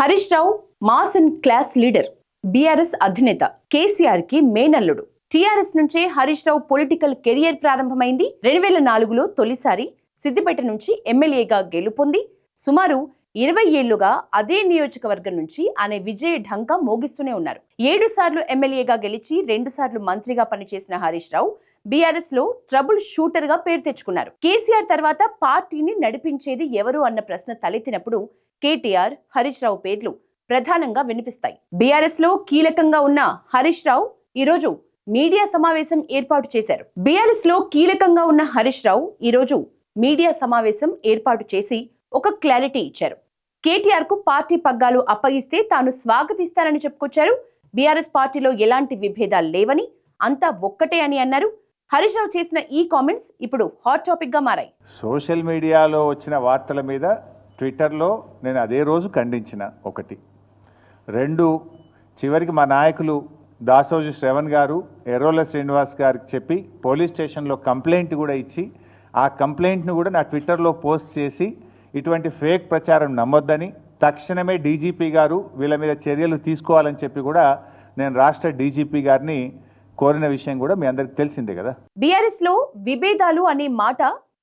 Harish Rao mass and class leader, BRS అధినేత, కేసీఆర్ కి మేనల్లుడు. టీఆర్ఎస్ నుంచే హరీష్ రావు పొలిటికల్ కెరియర్ ప్రారంభమైంది. 2004లో తొలిసారి సిద్దిపేట నుంచి ఎమ్మెల్యేగా గెలుపొంది సుమారు 20 ఏళ్లుగా అదే నియోజకవర్గం నుంచి ఆయన విజయ ఢంకా మోగిస్తూనే ఉన్నారు. 7 సార్లు ఎమ్మెల్యేగా గెలిచి 2 సార్లు మంత్రిగా పనిచేసిన హరీష్ రావు బీఆర్ఎస్ లో ట్రబుల్ షూటర్ గా పేరు తెచ్చుకున్నారు. కేసీఆర్ తర్వాత పార్టీని నడిపించేది ఎవరు అన్న ప్రశ్న తలెత్తినప్పుడు కేటీఆర్, హరీష్ రావు పేర్లు ప్రధానంగా వినిపిస్తాయి. బీఆర్ఎస్ లో కీలకంగా ఉన్న హరీష్ రావు ఈరోజు మీడియా సమావేశం ఏర్పాటు చేశారు. బీఆర్ఎస్ లో కీలకంగా ఉన్న హరీష్ రావు ఈరోజు మీడియా సమావేశం ఏర్పాటు చేసి ఒక క్లారిటీ ఇచ్చారు. కేటీఆర్ కు పార్టీ పగ్గాలు అప్పగిస్తే తాను స్వాగతిస్తానని చెప్పుకొచ్చారు. బీఆర్ఎస్ పార్టీలో ఎలాంటి విభేదాలు లేవని, అంతా ఒక్కటే అని అన్నారు. హరీష్ రావు చేసిన ఈ కామెంట్స్ ఇప్పుడు హాట్ టాపిక్ గా మారాయి. సోషల్ మీడియాలో వచ్చిన వార్తల మీద ట్విట్టర్లో నేను అదే రోజు ఖండించిన. 1, 2 చివరికి మా నాయకులు దాసోజు శ్రవణ్ గారు, ఎర్రోల శ్రీనివాస్ గారికి చెప్పి పోలీస్ స్టేషన్లో కంప్లైంట్ కూడా ఇచ్చి ఆ కంప్లైంట్ను కూడా నా ట్విట్టర్లో పోస్ట్ చేసి ఇటువంటి ఫేక్ ప్రచారం నమ్మొద్దని, తక్షణమే డీజీపీ గారు వీళ్ళ మీద చర్యలు తీసుకోవాలని చెప్పి కూడా నేను రాష్ట్ర డీజీపీ గారిని కోరిన విషయం కూడా మీ అందరికి తెలిసిందే కదా. బీఆర్ఎస్ లో విభేదాలు అనే మాట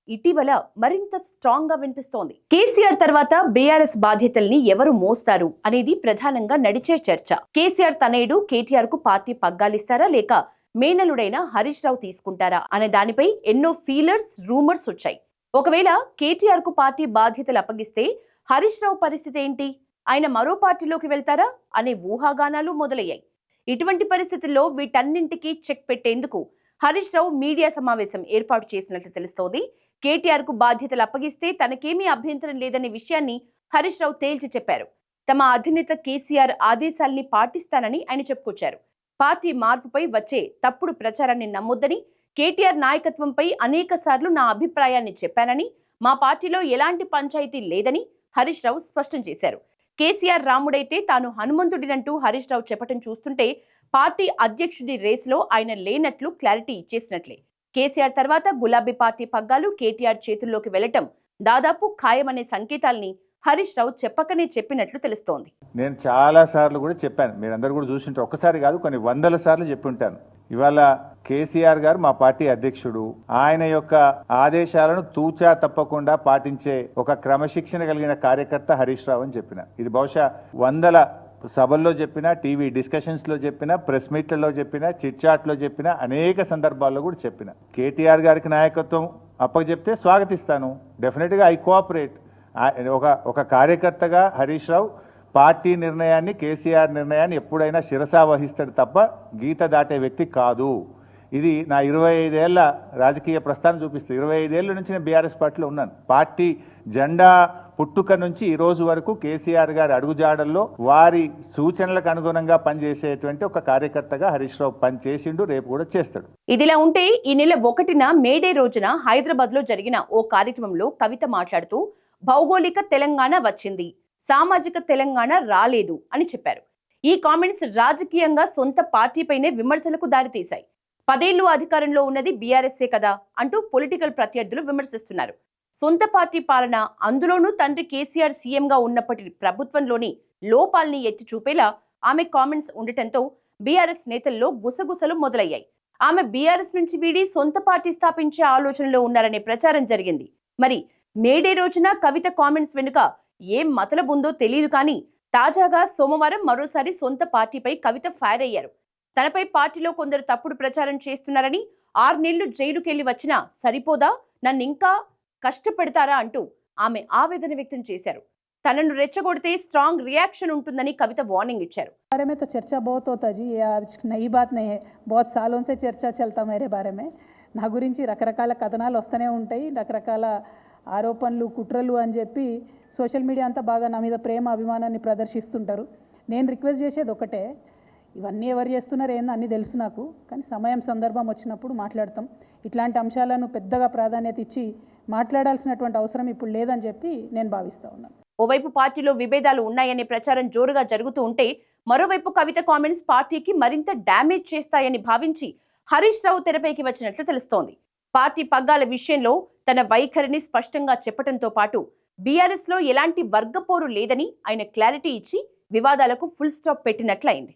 ఇటీవల మరింత స్ట్రాంగ్ గా వినిపిస్తోంది. కేసీఆర్ తర్వాత బీఆర్ఎస్ బాధ్యతల్ని ఎవరు మోస్తారు అనేది ప్రధానంగా నడిచే చర్చ. కేసీఆర్ తనయుడు కేటీఆర్ కు పార్టీ పగ్గాలిస్తారా లేక మేనలుడైన హరీష్ రావు తీసుకుంటారా అనే దానిపై ఎన్నో ఫీలర్స్, రూమర్స్ వచ్చాయి. ఒకవేళ కేటీఆర్ కు పార్టీ బాధ్యతలు అప్పగిస్తే హరీష్ రావు పరిస్థితి ఏంటి? ఆయన మరో పార్టీలోకి వెళ్తారా అనే ఊహాగానాలు మొదలయ్యాయి. ఇటువంటి పరిస్థితుల్లో వీటన్నింటికీ చెక్ పెట్టేందుకు హరీష్ రావు మీడియా సమావేశం ఏర్పాటు చేసినట్లు తెలుస్తోంది. కేటీఆర్ కు బాధ్యతలు అప్పగిస్తే తనకేమీ అభ్యంతరం లేదనే విషయాన్ని హరీష్ రావు తేల్చి చెప్పారు. తమ అధినేత కేసీఆర్ ఆదేశాల్ని పాటిస్తానని ఆయన చెప్పుకొచ్చారు. పార్టీ మార్పుపై వచ్చే తప్పుడు ప్రచారాన్ని నమ్మొద్దని, కేటీఆర్ నాయకత్వంపై అనేక సార్లు నా అభిప్రాయాన్ని చెప్పానని, మా పార్టీలో ఎలాంటి పంచాయతీ లేదని హరీష్ రావు స్పష్టం చేశారు. కేసీఆర్ రాముడైతే తాను హనుమంతుడినంటూ హరీష్ రావు చెప్పటం చూస్తుంటే పార్టీ అధ్యక్షుడి రేసులో ఆయన లేనట్లు క్లారిటీ ఇచ్చేసినట్లే. కేసీఆర్ తర్వాత గులాబీ పార్టీ పగ్గాలు కేటీఆర్ చేతుల్లోకి వెళ్లటం దాదాపు ఖాయమనే సంకేతాల్ని హరీష్ రావు చెప్పకనే చెప్పినట్లు తెలుస్తోంది. నేను చాలా సార్లు కూడా చెప్పాను, మీరందరూ కూడా చూసింటారు. ఒక్కసారి కాదు, కొన్ని 100 సార్లు చెప్పుంటాను. ఇవాళ కేసీఆర్ గారు మా పార్టీ అధ్యక్షుడు. ఆయన యొక్క ఆదేశాలను తూచా తప్పకుండా పాటించే ఒక క్రమశిక్షణ కలిగిన కార్యకర్త హరీష్ రావు అని చెప్పిన. ఇది బహుశా 100 సభల్లో చెప్పినా, టీవీ డిస్కషన్స్ లో చెప్పినా, ప్రెస్ మీట్లలో చెప్పినా, చిట్ చాట్ లో చెప్పినా, అనేక సందర్భాల్లో కూడా చెప్పిన. కేటీఆర్ గారికి నాయకత్వం అప్పచెప్తే స్వాగతిస్తాను, డెఫినెట్ గా ఐ కోఆపరేట్. ఒక కార్యకర్తగా హరీష్ రావు పార్టీ నిర్ణయాన్ని, కేసీఆర్ నిర్ణయాన్ని ఎప్పుడైనా శిరసా వహిస్తాడు తప్ప గీత దాటే వ్యక్తి కాదు. ఇది నా 25 ఏళ్ల రాజకీయ ప్రస్థానం చూపిస్తుంది. 25 ఏళ్ల నుంచి నేను బీఆర్ఎస్ పార్టీలో ఉన్నాను. పార్టీ జెండా పుట్టుక నుంచి ఈ రోజు వరకు కేసీఆర్ గారి అడుగుజాడల్లో వారి సూచనలకు అనుగుణంగా పనిచేసేటువంటి ఒక కార్యకర్తగా హరీష్ రావు పనిచేసిండు, రేపు కూడా చేస్తాడు. ఇదిలా ఉంటే ఈ నెల 1న మేడే రోజున హైదరాబాద్ లో జరిగిన ఓ కార్యక్రమంలో కవిత మాట్లాడుతూ భౌగోళిక తెలంగాణ వచ్చింది, సామాజిక తెలంగాణ రాలేదు అని చెప్పారు. ఈ కామెంట్స్ రాజకీయంగా సొంత పార్టీపైనే విమర్శలకు దారితీశాయి. 10 ఏళ్లు అధికారంలో ఉన్నది బీఆర్ఎస్ఏ కదా అంటూ పొలిటికల్ ప్రత్యర్థులు విమర్శిస్తున్నారు. సొంత పార్టీ పాలన, అందులోనూ తండ్రి కేసీఆర్ సీఎంగా ఉన్నప్పటి ప్రభుత్వంలోని లోపాల్ని ఎత్తి చూపేలా ఆమె కామెంట్స్ ఉండటంతో బీఆర్ఎస్ నేతల్లో గుసగుసలు మొదలయ్యాయి. ఆమె బీఆర్ఎస్ నుంచి వీడి సొంత పార్టీ స్థాపించే ఆలోచనలో ఉన్నారనే ప్రచారం జరిగింది. మరి మేడే రోజున కవిత కామెంట్స్ వెనుక ఏం మతలబుందో తెలియదు కానీ తాజాగా సోమవారం మరోసారి సొంత పార్టీపై కవిత ఫైర్ అయ్యారు. తనపై పార్టీలో కొందరు తప్పుడు ప్రచారం చేస్తున్నారని, 6 నెలలు జైలుకెళ్లి వచ్చినా సరిపోదా, నన్నింకా కష్టపెడతారా అంటూ ఆమె ఆవేదన వ్యక్తం చేశారు. తనను రెచ్చగొడితే స్ట్రాంగ్ రియాక్షన్ ఉంటుందని కవిత వార్నింగ్ ఇచ్చారు. बारे में तो चर्चा बहुत होता जी, ये आज नई बात नहीं है, बहुत सालों से चर्चा चलता मेरे बारे में. నా గురించి రకరకాల కథనాలు వస్తూనే ఉంటాయి, రకరకాల ఆరోపణలు, కుట్రలు అని చెప్పి సోషల్ మీడియా అంతా బాగా నా మీద ప్రేమ అభిమానాన్ని ప్రదర్శిస్తుంటారు. నేను రిక్వెస్ట్ చేసేది ఒకటే, ఇవన్నీ ఎవరు చేస్తున్నారు ఏందో అన్నీ తెలుసు నాకు, కానీ సమయం సందర్భం వచ్చినప్పుడు మాట్లాడతాం. ఇట్లాంటి అంశాలను పెద్దగా ప్రాధాన్యత ఇచ్చి మాట్లాడాల్సినటువంటి అవసరం ఇప్పుడు లేదని చెప్పి నేను భావిస్తా ఉన్నాను. ఓవైపు పార్టీలో విభేదాలు ఉన్నాయనే ప్రచారం జోరుగా జరుగుతూ ఉంటే, మరోవైపు కవిత కామెంట్స్ పార్టీకి మరింత డ్యామేజ్ చేస్తాయని భావించి హరీష్ రావు తెరపైకి వచ్చినట్లు తెలుస్తోంది. పార్టీ పగ్గాల విషయంలో తన వైఖరిని స్పష్టంగా చెప్పడంతో పాటు బీఆర్ఎస్ లో ఎలాంటి వర్గపోరు లేదని ఆయన క్లారిటీ ఇచ్చి వివాదాలకు ఫుల్ స్టాప్ పెట్టినట్లయింది.